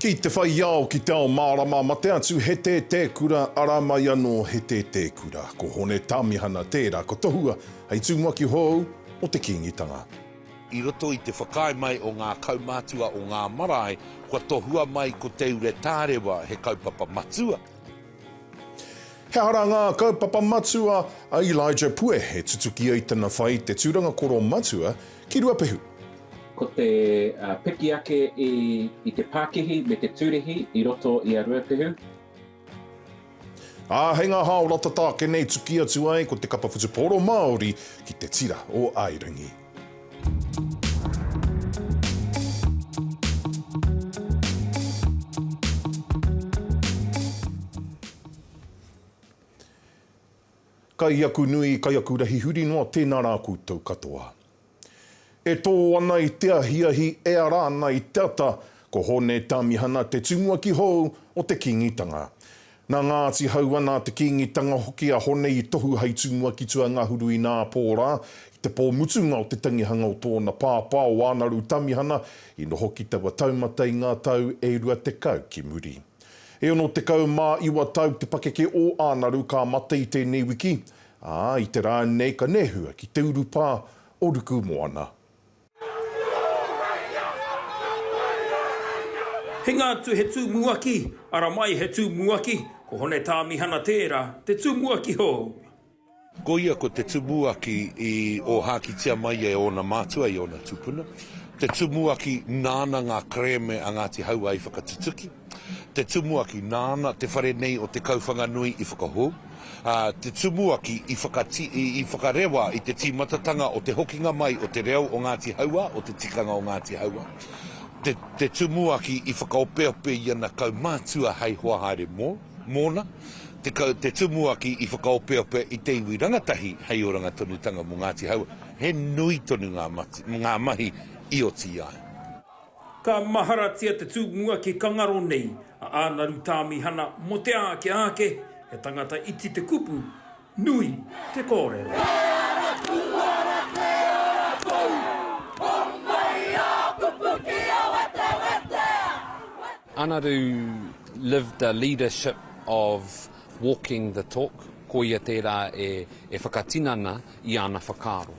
Ki te whai ao ki Te Ao Mārama, ma te atu he tētēkura aramai anō he tētēkura. Ko Hone Tamehana tērā, ko tohua, hei tumuaki hou o te Kīngitanga. I roto i te whakae mai o ngā kaupapa o ngā marae, kua tohua mai ko te ure tārewa he kaupapa matua. He ara ngā kaupapa matua a Elijah Pue he tutuki ai tana whai te tūranga koromatua ki Ruapehu. Ko te piki ake i te Pākehi me te tūrehi i roto i a Ruapehu. Hei ngā haora tata ke nei tuki atu ai ko te kapa whutupaoro Māori ki te tira o Airangi. Kai aku nui, kai aku rahi huri noa, tēnā rā koutou katoa. E tō ana i te ahiahi, e ara ana i tata, ko Hone Tamehana te tumuaki hou o te Kīngitanga. Nā ngāti hau ana te Kīngitanga hoki a hone i tohu hei tumuaki tua ngahuru i nā pōrā, i te pōmutunga o te tangihanga o tōna pāpā o ānaru Tamehana, i no hoki taua taumata i ngā tau e rua te kau ki muri. E ono te kau mā iwa tau te pakeke o ānaru ka mata i tēnei wiki, i te rā nei ka nehua ki te urupā o ruku moana. He ngātu he tumuaki, ara mai he tumuaki, ko Hone Tamehana tērā, te tumuaki hou. Ko ia ko te tumuaki o hākitia mai e ona matua i ona tupuna. Te tumuaki nāna ngā kreme a Ngāti Haua i whakatutuki. Te tumuaki nāna te whare nei o te kauwhanga nui i whakahou. Te tumuaki i whakarewa i te tīmatatanga o te hokinga mai o te reo o Ngāti Haua, o te tikanga o Ngāti Haua. Te tumuaki i whakaopeope i ana kaumātua hei hoahare mōna. Te tumuaki i whakaopeope i te iwi rangatahi hei o rangatonutanga mo Ngāti Haua. He nui tonu ngā mahi i o ti ai. Ka maharatia te tumuaki kangaro nei, a ānaru Tamehana mo te ake ake, he tangata iti te kupu, nui te kōrero. Anaru lived a leadership of walking the talk, ko ia tērā e whakatinana i ana whakaro.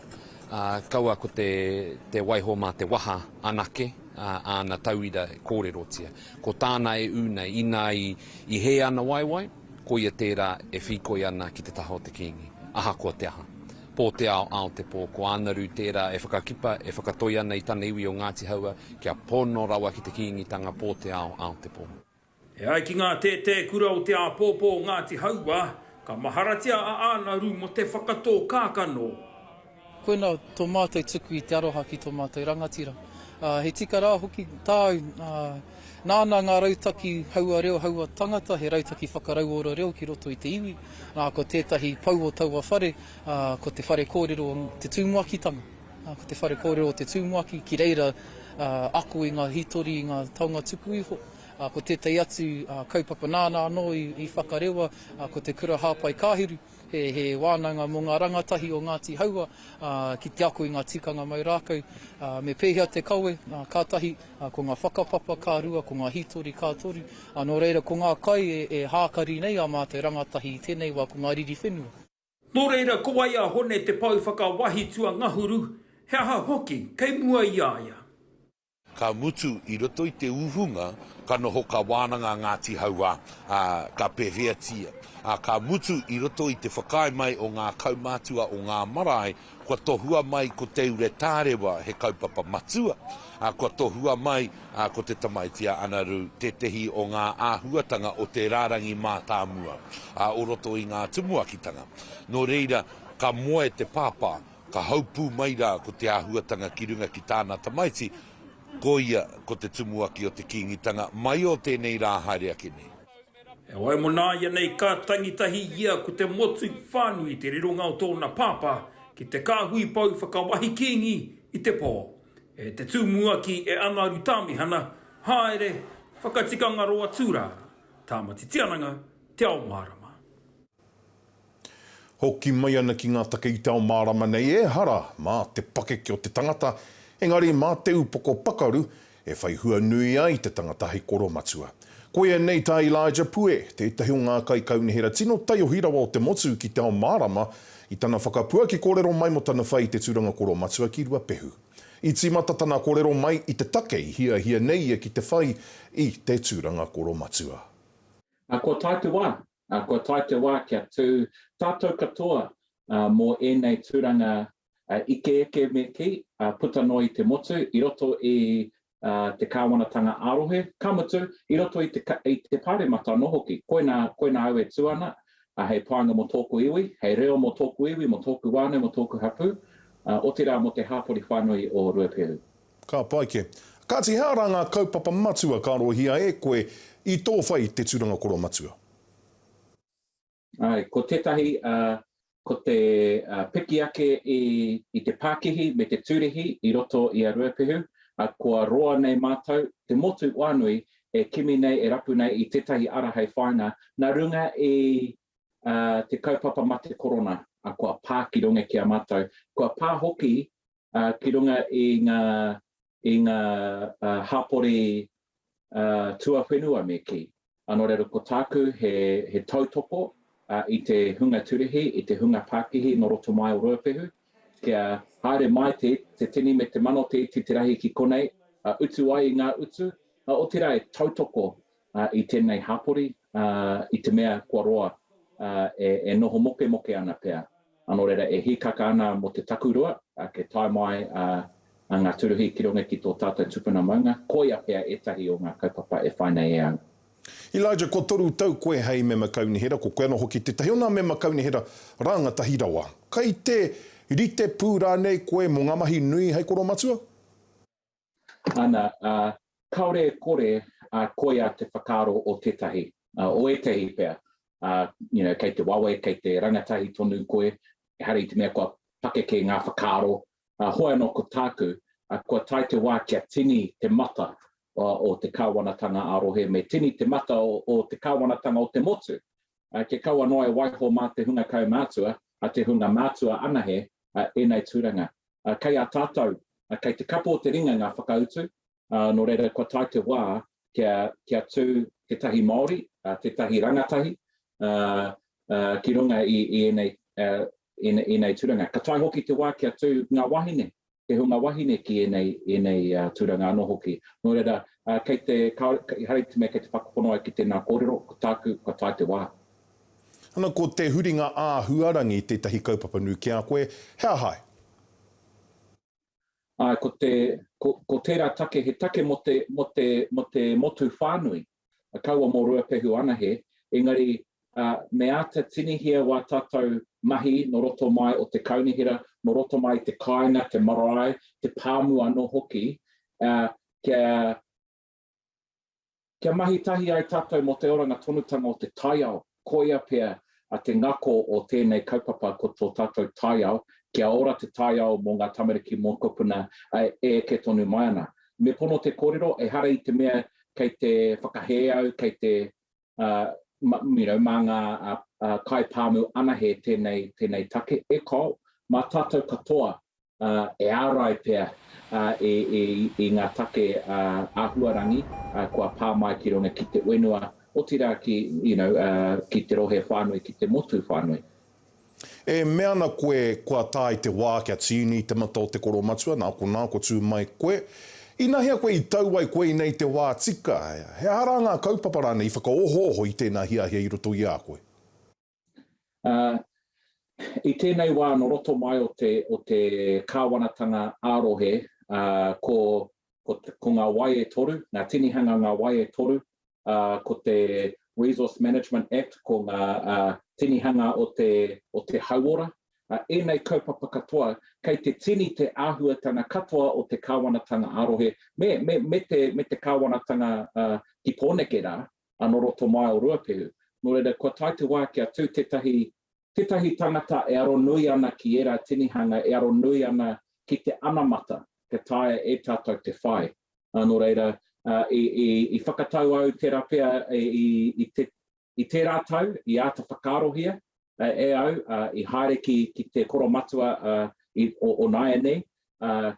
Kaua ko te waiho mā te waha anake, ana tauira kōrerotia. Ko tāna e una ina i he ana waiwai, ko ia tērā e whikoi ana ki te taha o te kingi. Aha kua te aha. Pō te ao te pō, ko ānaru tērā e whakakipa, e whakatoi ana i tana iwi o Ngāti Haua, kia pono rawa ki te Kīngitanga pō te ao te pō. E ai ki ngā tētēkura o te āpōpō o Ngāti Haua, ka maharatia a ānaru mo te whakatō kākano. Koina tō mātou tuku i te aroha ki tō mātou rangatira. He tika rā hoki tāu, nāna ngā rautaki haua reo haua tangata, he rautaki whakarauora reo ki roto i te iwi. Ko tētahi pau o taua whare, ko te whare kōrero o te tumuakitanga. Ko te whare kōrero o te tumuaki, ki reira ako i ngā hitori i ngā taunga tuku iho. Ko tētai atu kaupapa nāna anō i whakarewa, ko te kura hāpai kāhiru. He wānanga mō ngā rangatahi o Ngāti Haua, ki te ako i ngā tikanga mai rākau, me pēhea te kaue, kātahi, ko ngā whakapapa kārua, ko ngā hitori kātori, nō reira ko ngā kai e hākari nei a mā te rangatahi i tēnei wā ko ngā riri whenua. Nō reira ko ai a hone te pau whakawahi tua ngahuru, he aha hoki, kei mua i aia. Ka mutu i roto i te uhunga, ka noho ka wānanga Ngāti Haua, ka pewhea tia. Ka mutu i roto i te whakae mai o ngā kaumātua o ngā marae, kua tohua mai ko te ure tārewa he kaupapa matua. Kua tohua mai ko te tamaitia anaru te tehi o ngā āhuatanga o te rārangi mātāmua, o roto i ngā tumuakitanga. Nō reira, ka moe te pāpā, ka haupū mai rā ko te āhuatanga ki runga ki tāna tamaiti, ko ia ko te tumuaki o te Kīngitanga, mai o tēnei rā haere ake nei. E wai mona ia nei ka tangitahi ia ko te motu whānui te rironga o tōna pāpā ki te kāhui pau whakawahi kingi i te pō. E te tumuaki e ānaru Tamehana, haere, whakatikanga roa tūrā, tāmati tiananga, Te Ao Mārama. Hoki mai ana ki ngā take i Te Ao Mārama nei e hara mā te pakeke o te tangata, engari mā te upoko pakaru e whai hua nui ai te tangata hei koromatua. Koe nei tā Elijah Pue, tētahi o ngā kai kaunihera tino tai o hirawa o te motu ki Te Ao Mārama, i tana whakapua ki kōrero mai mo tana whai te tūranga koromatua ki Ruapehu. I tīmata tana kōrero mai i te take hia nei ki te whai i te tūranga koromatua. Ko tai te wā kia tū tātou katoa mō ēnei tūranga ike me ki, puta no i te motu, i roto i te kāwanatanga arohe, kamutu, i roto i te pāremata no hoki. Koe nā au e tuana, hei pānga mo tōku iwi, hei reo mo tōku iwi, mo tōku wāne, mo tōku hapu, o te rā mo te hāpori whānui o Ruapehu. Ka paike. Kāti haora ngā kaupapa matua ka rohia e koe i tō whai te tūranga koromatua? Ai, ko tētahi, ko te piki ake i te Pākihi me te tūrihi i roto i a Ruapehu, kua roa nei mātou, te motu wānui e kimi nei, e rapu nei i tētahi ara hei whainga, nā runga i te kaupapa ma te korona, kua pā ki runga ki a mātou. Kua pā hoki ki runga i ngā hāpori tua whenua me ki. Anō reira ko tāku he tautoko i te hunga tūrihi, i te hunga Pākihi no roto mai o Ruapehu, kia haere mai te tini me te mano te rahi ki konei, utu ai i ngā utu, o te rai tautoko i tēnei hapori, i te mea kua roa e noho moke ana pēr. Anō reira e hikaka ana mo te takurua, ke tai mai ngā turuhi ki runga ki tō tātou tupuna maunga, koia pēr etahi o ngā kaupapa e whainei e au. Elijah, ko toru tau koe hei me makaunihera, ko koe no hoki tētahi o nā me makaunihera rangatahi rawa. Kai te rite pūrā nei koe mo ngā mahi nui hei koromatua? Ana, kaore kore koia te whakaro o tētahi, o etahi pēr. Kei te wawe, kei te rangatahi tonu koe, e hari te mea kua pake ke ngā whakaro. Hoa no ko tāku, kua tai te wā kia tini te mata o te kāwanatanga arohe, me tini te mata o te kāwanatanga o te motu. Ke kaua noa e waiho mā te hunga kau mātua, te hunga mātua anahe, ēnei tūranga. Kei a tātou, kei te kapo o te ringa ngā whakautu, no reira kua tai te wā kia tū te tahi Māori, te tahi rangatahi, ki runga i ēnei tūranga. Ka tai hoki te wā kia tū ngā wahine, te hunga wahine ki ēnei tūranga anō hoki. No reira, kei te hari te mea kei te whakaponoa ki tēnā kōrero, ko tāku kua tai te wā. Ana ko te huringa āhuarangi tētahi kaupapa nui ki a koe, hea hai? Ko tērā take, he take mo te motu whānui, kaua mō Ruapehu ana he, engari me ata tinihia wā tātou mahi no roto mai o te kaunihira, no roto mai te kāinga, te marae, te pāmu anō hoki, kia mahi tahi ai tātou mo te oranga tonutanga o te taiao, koia pēr te ngako o tēnei kaupapa ko tō tātou taiao, kia ora te taiao mō ngā tamariki mō kopuna ke tonu mai ana. Me pono te kōrero, e hara i te mea kei te whakaheau, kei te mā ngā kai pāmu ana he tēnei take, e kau, mā tātou katoa e ārai pēr i ngā take āhuarangi, kua pāmai ki runga ki te wenua, o tira ki te rohe whānui, ki te motu whānui. E mea na koe kua tai te wā kia tini te mata o te koromatua, nā ko tū mai koe. Ina hea koe i tau ai koe nei te wā tika, he ara ngā kaupapa rāne i whakaohoho i tēnā hia i roto i a koe? I tēnei wā no roto mai o te kāwanatanga ārohe, ko ngā wai e toru, ngā tinihanga ngā wai e toru, ko te Resource Management Act, ko ngā tinihanga o te haora. Ēnei kaupapa katoa, kei te tini te āhuatanga katoa o te kāwanatanga arohe, me te kāwanatanga ki pōneke rā, anō roto mai o Ruapehu. Nō reira, kua tai te wā kia tū tētahi tangata e aro nui ana ki era tinihanga, e aro nui ana ki te anamata, te tae e tātou te whai. Nō reira, i whakatau au te rapea i tērā tau, i āta whakarohia, e au, i haere ki te koromatua o nae nei,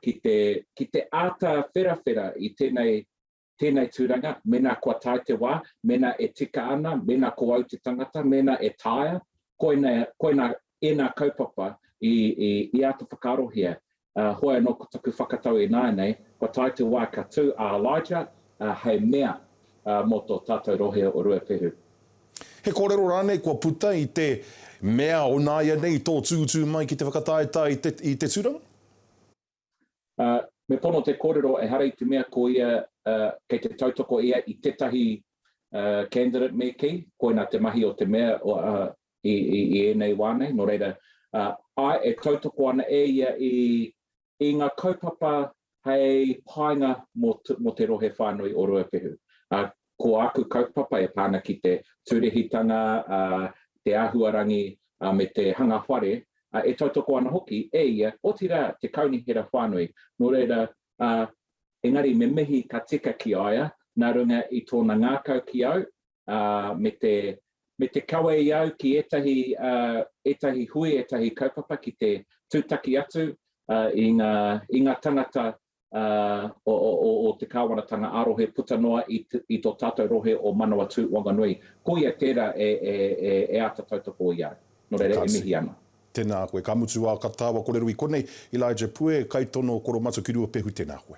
ki te ata whera I tēnei tūranga, mena kua tai te wā, mena e tika ana, mena ko au te tangata, mena e tāia, koina kaupapa I ata whakarohia. Hoi anō ko taku whakatau I nānei, kua tai te wā ka tū a Elijah, hei mea mō tō tātou rohe o Ruapehu. He kōrero rānei kua puta I te mea o nāia nei tō tūtū mai ki te whakataeta I te tūranga? Me pono te kōrero e hara I te mea ko ia kei te tautoko ia I tetahi candidate me ki, koina te mahi o te mea I enei wānei, no reira ai e tautoko ana e ia I ngā kaupapa hei painga mo te rohe whānui o Ruapehu. Ko aku kaupapa e pāna ki te tūrehitanga, te āhuarangi me te hanga whare, e tautoko ana hoki e ia, o tira te kaunihera whānui. No reira, engari me mihi ka tika ki aia, nā runga I tōna ngākau ki au, me te kawe I au ki etahi hui, etahi kaupapa ki te tūtaki atu, I ngā tangata o te kāwanatanga arohe puta noa I tō tātou rohe o manawa tū wanganui. Ko ia tērā e ata tautoko I au. No reira e mihi ana. Tēnā koe, ka mutu a katawa kōrero I konei, Elijah Pue, kaitono koromatua ki Ruapehu, tēnā koe.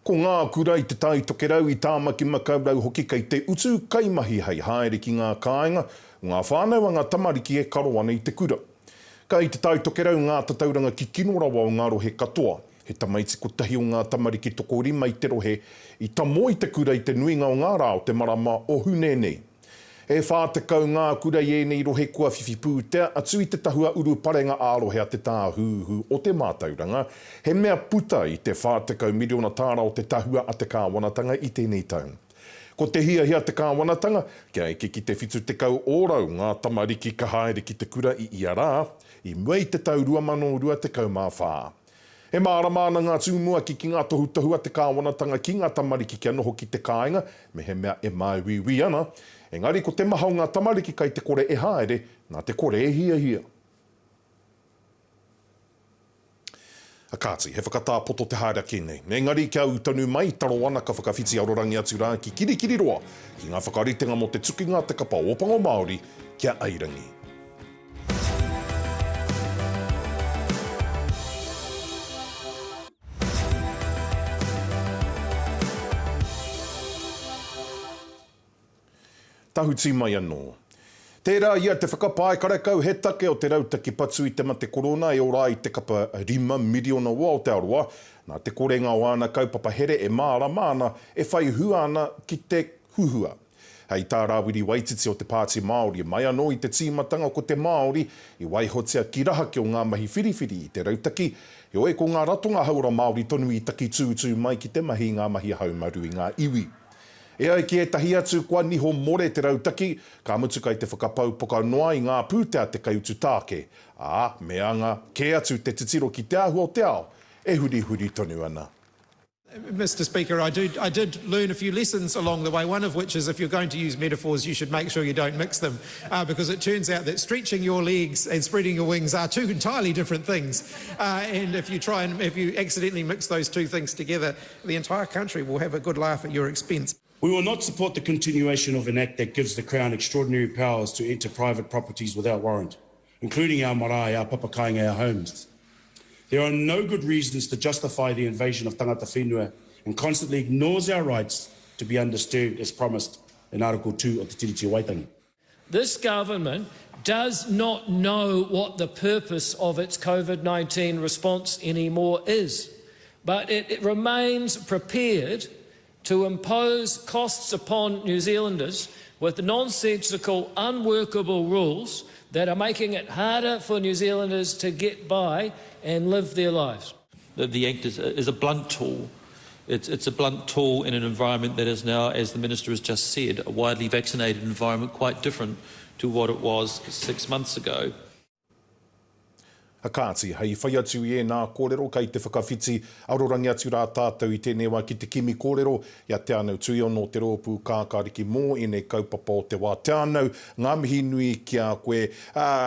Ko ngā kura I te tai tokerau I tāmaki makaurau hoki kei te utu kaimahi hei haere ki ngā kāinga, ngā whānau a ngā tamariki e karo ana I te kura. Ka I te tai tokerau ngā tatauranga ki kino rawa o ngā rohe katoa. He tamaiti ko tahi o ngā tamariki toko rima I te rohe, I tamo I te kura I te nuinga o ngā rā o te marama o hunenei. E whātekau ngā kura I nei rohe kua whiwhipū tea atu I te tahua uru parenga ārohe a te tāhuhu o te mātauranga, he mea puta I te whātekau miliona tāra o te tahua a te kāwanatanga I tēnei tau. Ko te hia te kāwanatanga, kia eke ki te whitu te kau ōrau ngā tamariki ka haere ki te kura I ia rā, I mwei te tau 2002 te kau mā whā. He mārama ana ngā tumuaki ki ngā tohutahua te kāwanatanga ki ngā tamariki kia noho ki te kāinga, me he mea e mai wiwi ana. Engari ko te maha o ngā tamariki kai te kore e haere, nā te kore e hia. A kāti, he whakatāpoto te haere ki nei. Engari kia utanu mai, taro ana ka whakawhiti arorangi atu rā ki kirikiri roa, ki ngā whakaritenga mo te tuki ngā te kapa opango Māori, kia Airangi. Tahuti mai anō. Tērā ia te whakapāe karakau he take o te rautaki patu I te mate korona e ora I te kapa 5 miliona ua o te aroa. Nā te korenga o ana kaupapa here e mārama ana e whai hua ana ki te huhua. Hei tā rāwiri waititi o te pāti Māori mai anō I te tīmatanga ko te Māori I waihotea ki raha ki o ngā mahi whiriwhiri I te rautaki. E oe ko ngā ratonga haora Māori tonu I taki tūtū mai ki te mahi ngā mahi haumaru I ngā iwi. E ai ki e tahi atu kua niho more te rautaki, ka mutu kai te whakapau poka noa I ngā pūtea te kaiutu tāke. Mea ngā, ke atu te titiro ki te ahu o te ao, e huri tonu ana. Mr. Speaker, I did learn a few lessons along the way, one of which is if you're going to use metaphors, you should make sure you don't mix them, because it turns out that stretching your legs and spreading your wings are two entirely different things. And if you accidentally mix those two things together, the entire country will have a good laugh at your expense. We will not support the continuation of an act that gives the Crown extraordinary powers to enter private properties without warrant, including our marae, our papakainga, our homes. There are no good reasons to justify the invasion of tangata whenua and constantly ignores our rights to be undisturbed as promised in Article 2 of the Tiriti Waitangi. This government does not know what the purpose of its COVID-19 response anymore is, but it remains prepared to impose costs upon New Zealanders with nonsensical, unworkable rules that are making it harder for New Zealanders to get by and live their lives. The Act is a blunt tool. It's a blunt tool in an environment that is now, as the Minister has just said, a widely vaccinated environment, quite different to what it was 6 months ago. Hakāti, hei whai atu e nā kōrero, kai te whakawhiti arorangi atu rā tātou i tēnei wā ki te kimi kōrero, ia te anau tui ono te Ruapehu kākāriki mō i nei kaupapa o te wā. Te anau, ngā mihi nui ki a koe.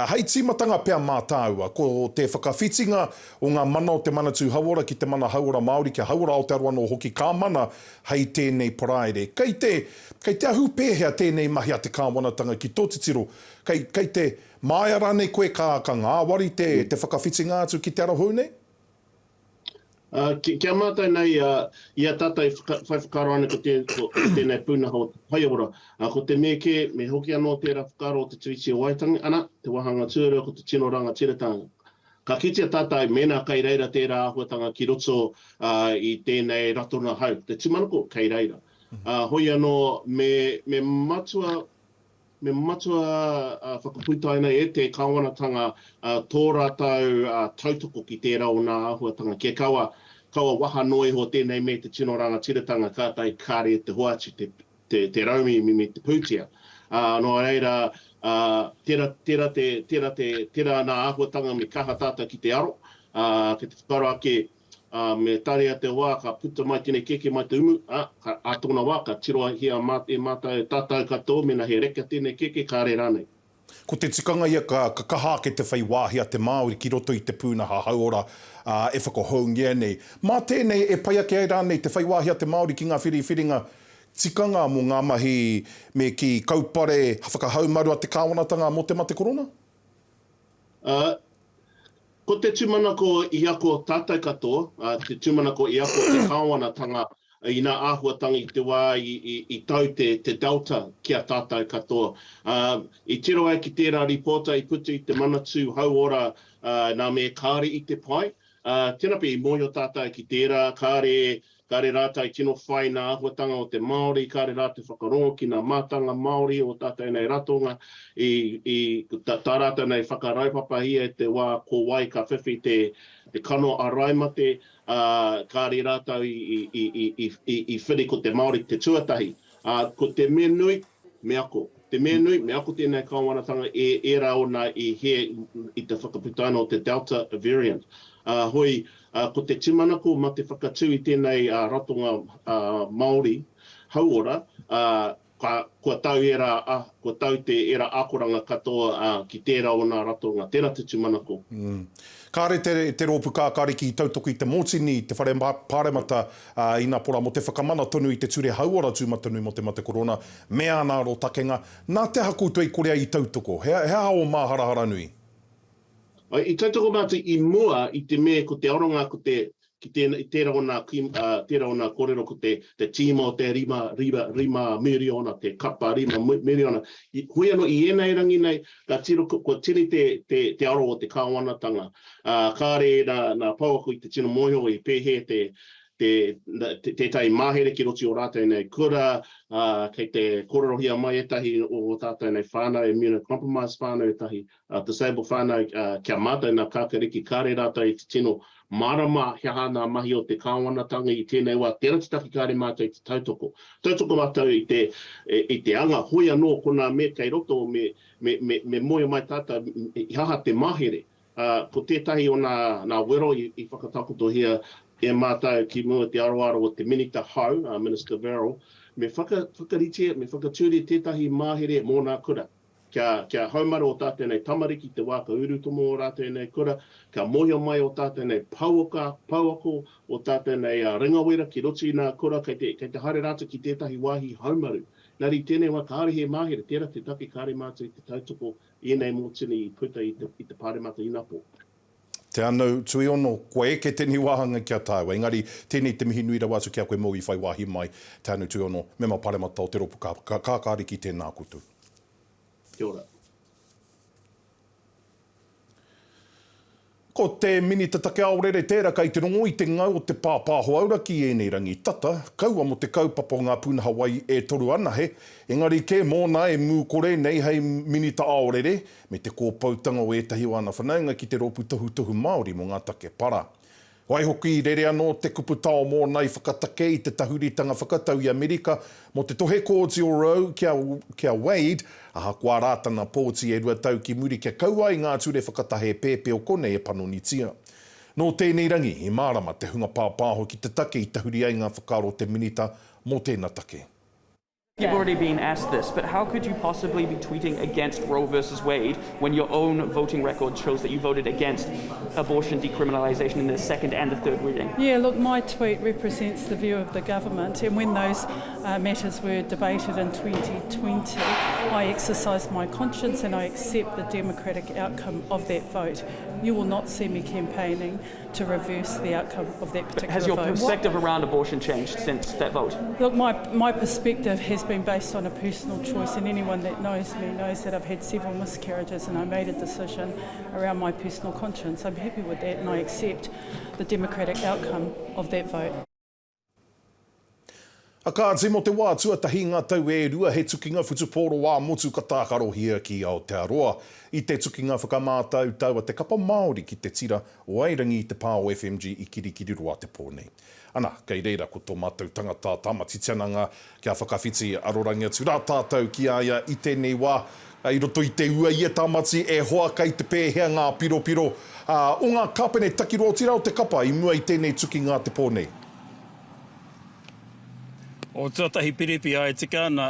Hei tīmatanga pia mātāua, ko te whakawhitinga o ngā mana o te manatu haora ki te mana haora Māori, ki haora Aotearoa no hoki kā mana, hei tēnei paraere. Kei te ahu pēhea tēnei mahi a te kāwanatanga ki tō titiro, kei te mai ara nei koe ka ngāwari te whakawhitinga atu ki te ara hone? Kia mātai nei, ia tata i whaiwhakaro ane ko tēnei pūnaha o Haiora. Ko te meke, me hoki anō tērā whakaro o te tuiti o Waitangi ana, te wahanga tūranga ko te tinoranga tiratanga. Ka kitea tata i mena kei reira tērā ahuatanga ki roto i tēnei ratona hau. Te tumanako kei reira. Hoi anō, me matua whakapuitai nei e te kāwanatanga tō rātou tautoko ki tērā o nā ahuatanga. Ke kaua waha noi ho tēnei me te tinoranga tiratanga kātai kāre te hoachi te raumi me te pūtia. No reira, tērā nā ahuatanga me kaha tātou ki te aro. Ke te whakaro ake me tarea te wā, ka puta mai tēnei keke mai te umu, ka ātona wā, ka tiroa hia mātai tātou katoa, mena he reka tēnei keke kā re rānei. Ko te tikanga ia ka kaha ke te whai wāhia te Māori ki roto i te pūnaha haora e whakahoungia nei. Mā tēnei e pai ake ai rānei te whai wāhia te Māori ki ngā whiringa tikanga mo ngā mahi me ki kaupare whakahaumaru a te kāwanatanga mo te mate korona? Ko te tūmanako i ako tātai katoa, te tūmanako i ako te kāwanatanga i nā āhuatanga i te wā i tau te delta ki a tātai katoa. I tiro ai ki tērā ripota i putu i te manatu hauora nā me kāre i te pai. Tēnā pe i moio tātai ki tērā kāre rātai tino whai nā āhuatanga o te Māori, kāre rātai whakarongo ki nā mātanga Māori o tātai nei ratonga, tā rātai nei whakaraupapa hia e te wā ko wai ka whiwhi te kano a raimate, kāre rātai i whiri ko te Māori te tuatahi. Ko te mea nui, me ako. Te mea nui, me ako tēnei kāwanatanga e rao nā i he i te whakaputaina o te Delta variant. Hoi, ko te timanako ma te whakatū i tēnei ratonga Māori, haora, kua tau te era ākoranga katoa ki tērā o nā ratonga. Tērā te timanako. Kāre te rōpu kākāriki i tautoko i te mōtini, te whare pāremata i nā pora mo te whakamana tonu i te ture hauora tūmatanui mo te mate korona, mea nā ro takenga, nā te haku i korea i tautoko. Hea o mā harahara nui? I tautoko mātu i mua i te mea ko te aronga ko tērā o nā kōrero ko te tīma o te rima miriona, te kapa rima miriona. Hui anō i ēnei rangi nei, ka tiro ko tiri te aro o te kāwanatanga. Kāre nā pauako i te tino moho i pēhe tētai māhere ki roti o rātou nei kura, kei te kōrero hia mai etahi o tātou nei whānau, immunocompromised whānau etahi, disabled whānau, kia mātou nā kākariki kāre rātou i te tino Mārama hea nā mahi o te kāwanatanga i tēnei wā, tērā te taki kāre mātou i te tautoko. Tautoko mātou i te anga, hoi anō kona me kei roto me moia mai tātou i haha te mahere. Ko tētahi o nā wero i whakatakoto hia, e mātou ki mua te aroaro o te minita hau, Minister Verrill, me whakarite, me whakatūri tētahi mahere mō nā kura. Kia haumara o tātou nei tamariki, te wāka urutomo o rātou nei kura, kia moia mai o tātou nei pauako, o tātou nei ringawera ki roti nā kura, kei te haere rātou ki tētahi wāhi haumaru. Nari tēnei wā kāre he mahere, tērā te taki kāre mātou i te tautoko, i nei mōtini i puta i te pāremata inapo. Te anau tui ono, koe ke tēnei wāhanga kia tāua. Engari, tēnei te mihi nui rawa atu kia koe mau i whai wāhi mai. Te anau tui ono, me ma pāremata o te ropu kākāriki tēnā kutu. Kia ora. Ko te minita take aorere tērā kai te rongo i te ngau o te pāpāho aura ki ēnei rangi tata, kaua mo te kaupapa o ngā pūnaha wai e toru ana he. Engari ke mōna e mūkore nei hei minita aorere, me te kōpautanga o ētahi o ana whanaunga ki te rōpu tohu Māori mo ngā take para. Wai hoki rere anō te kupu tao mō nei whakatake I te tahuritanga whakatau I Amerika mo te tohe kōti o Roe kia Wade, aha kua rātana pōti e rua tau ki muri kia kaua I ngā ture whakatahe pēpe o kone e panonitia. Nō tēnei rangi, I mārama te hunga pāpāho ki te take I tahuri ai ngā whakaro te minita mō tēnā take. You've already been asked this, but how could you possibly be tweeting against Roe versus Wade when your own voting record shows that you voted against abortion decriminalisation in the second and the third reading? Yeah, look, my tweet represents the view of the government, and when those matters were debated in 2020, I exercised my conscience and I accept the democratic outcome of that vote. You will not see me campaigning to reverse the outcome of that particular vote. Has your perspective around abortion changed since that vote? Look, my perspective has been based on a personal choice, and anyone that knows me knows that I've had several miscarriages and I made a decision around my personal conscience. I'm happy with that and I accept the democratic outcome of that vote. A kāti mo te wā tuatahi ngā tau e rua he tukinga whutupaoro wā motu katākaro hia ki Aotearoa. I te tukinga whakamātau taua te kapa Māori ki te tira o Airangi I te pāo FMG I kirikiri Ruapehu nei. Ana, kei reira ko tō mātou tangata tamatitiananga kia whakawhiti arorangi atu rā tātou ki aia I tēnei wā. I roto I te ua ia tamati e hoa kai te pēhea ngā piropiro. O ngā kāpene takiro o tira o te kapa I mua I tēnei tukinga te pōnei. O tuatahi piripi ai tika ana,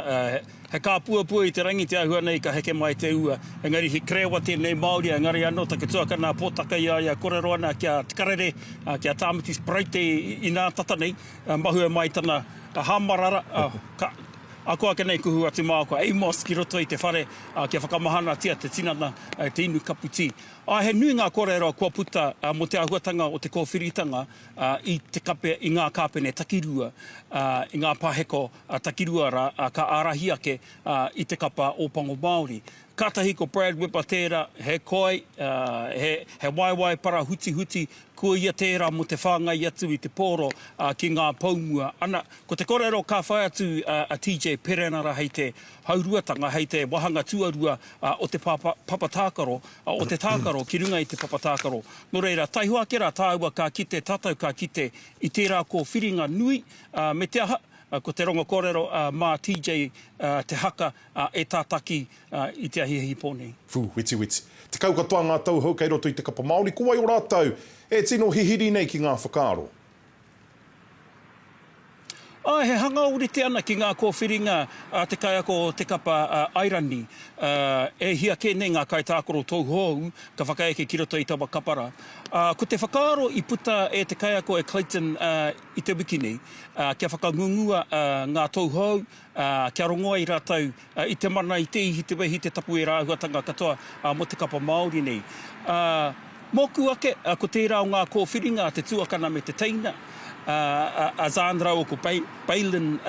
he kā pua I te rangi te ahua nei ka heke mai te ua. Engari he krewa tēnei Māori, engari anō take tuakana pōtaka ia korero ana kia tikarere, kia tāmiti spreite I nā tata nei, mahua mai tana hamarara, Akoa ke nei kuhu atu mākua, Amos ki roto I te whare, kia whakamahana tia te tinana, te inu kaputi. He nui ngā kōrero kua puta mo te ahuatanga o te kōwhiritanga I te kape I ngā kāpene takirua, I ngā pāheko takirua ra, ka ārahi ake I te kapa o Pango Māori. Kātahi ko Brad Whipper tērā, he koi, he waiwai para huti, kua ia tērā mo te whāngai atu I te pōro ki ngā paumua. Ana, ko te kōrero ka whai atu a TJ Perenara hei te hauruatanga, hei te wahanga tuarua o te papatākaro, o te tākaro, ki runga I te papatākaro. Nō reira, taihua kera tāua ka kite, tātou ka kite I tērā ko whiringa nui, me te aha, ko te rongo kōrero mā TJ te haka e tātaki I te ahihi pōnei. Fu, witi. Te kaukatoa ngā tau hau kei roto I te kapa Māori, kuai o rātau, e tino hihiri nei ki ngā whakaaro. He hanga urite ana ki ngā kōwhiringa te kai ako te kapa Airangi. E hia ke nei ngā kaitākoro tauhou ka whakaeke ki roto I tawa kapara. Ko te whakaaro I puta e te kai ako e Clayton I te wiki nei. Kia whakangungua ngā tauhou, kia rongoa I rātau I te mana I te ihi te wehi te tapu e rāhuatanga katoa mo te kapa Māori nei. Moku ake, ko tērā o ngā kōwhiringa te tuakana me te teina. A Zandra o ko Bailin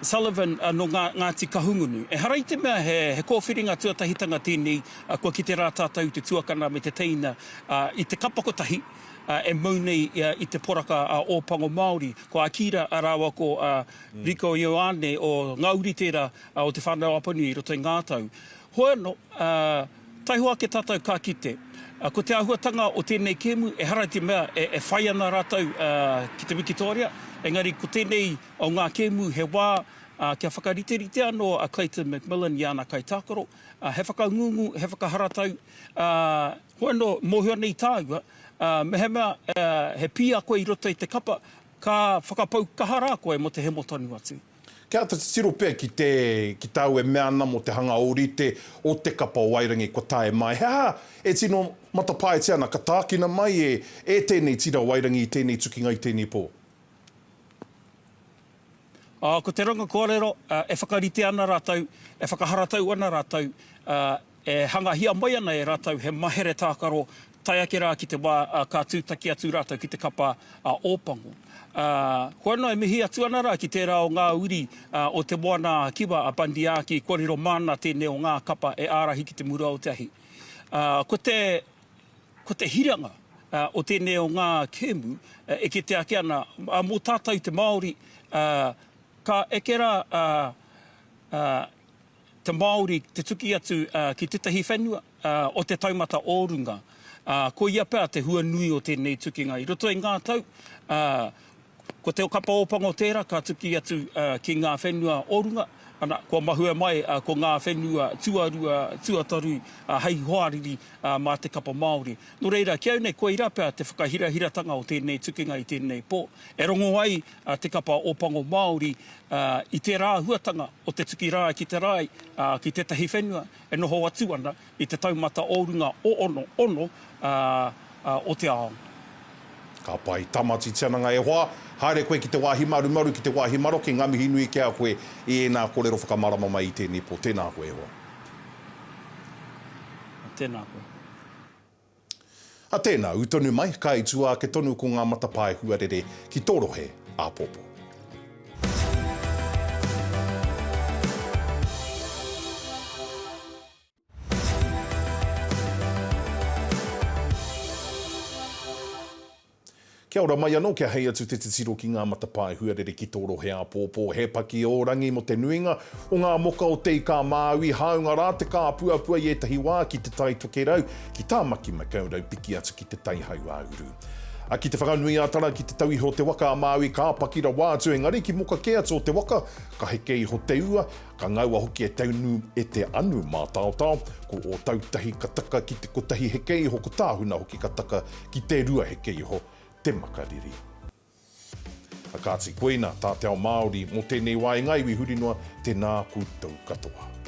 Sullivan no Ngāti Kahungunu. E harai te mea he kōwhiringa tuatahitanga tēnei kua ki te rā tātou te tuakana me te teina I te kapakotahi e maunei I te poraka o Pango Māori. Ko Akira arawa ko Rico Ioane o Ngauri tērā o te whanau apani I roto I ngātau. Hoeno, taihua ke tātou ka kite. Ko te ahuatanga o tēnei kēmu, e harai te mea e whai ana rātou ki te Wikitoria. Engari, ko tēnei o ngā kēmu he wā kia whakarite anō a Clayton Macmillan I ana kaitākaro. He whakangungu, he whakaharatau. Hoeno, mōhua nei tāua, me he mea he pia koe I roto I te kapa, ka whakapau kahara koe mo te hemotanu atu. Kia te tiro pēr ki tāu e mea ana mo te hanga orite o te kapa o Airangi kua tae mai. Hea, e tino matapae te ana, ka tākina mai e tēnei tira o Airangi I tēnei tukinga I tēnei pō. Ko te ronga kōrero, e whakarite ana rātau, e whakaharatau ana rātau, e hangahia mai ana e rātau, he mahere tākaro, tai ake rā ki te wā ka tūtaki atu rātau ki te kapa ōpango. Hoana e mihi atu ana rā ki tērā o ngā uri o te moana kiwa a Bandiaki, kōrero mana tēnei o ngā kapa e ārahi ki te mura o te ahi. Ko te hiranga o tēnei o ngā kēmu, e ke te ake ana, mō tātou te Māori, ka ekera te Māori te tuki atu ki tetahi whenua o te taumata ōrunga. Ko ia pēr te hua nui o tēnei tukinga. I roto i ngā tau, ko te o kapa opango tērā, ka tuki atu ki ngā whenua orunga, ana, ko mahua mai ko ngā whenua tuataru hei hoariri mā te kapa Māori. No reira, kia au nei koe irapea te whakahirahiratanga o tēnei tukinga i tēnei pō. E rongo ai te kapa opango Māori i te rā huatanga o te tuki rā ki te rai ki tētahi whenua e noho atu ana i te taumata orunga o ono o te ao. Ka pai tamati tiananga e hoa, haere koe ki te wāhi maru ki te wāhi maro, ki ngami hinui kia koe i ēnā kōrero whakamarama mai i tēnei pō. Tēnā koe e hoa. Tēnā koe. A tēnā, utonu mai, ka i tua ke tonu ko ngā matapae huarere ki tōrohe a pōpō. Kia ora mai anō, kia hei atu te tiro ki ngā matapae huarere ki tōrohe a pōpō. He paki o rangi mo te nuinga o ngā moka o te kā Māui, haunga rā te kā puapua i etahi wā ki te tai toke rau, ki tā maki makaurau piki atu ki te tai hau a uru. Ki te whakanui atara ki te tauhi ho te waka a Māui, ka pakira wātu engari ki moka ke atu o te waka, ka hekei ho te ua, ka ngaua hoki e taunu e te anu mā tāutau, ko o tautahi ka taka ki te kotahi hekei ho ko tāhuna hoki ka taka ki te rua hekei ho te makariri. Kāti koina, tā te ao Māori, mo tēnei wāengai wi hurinua, tēnā koutou katoa.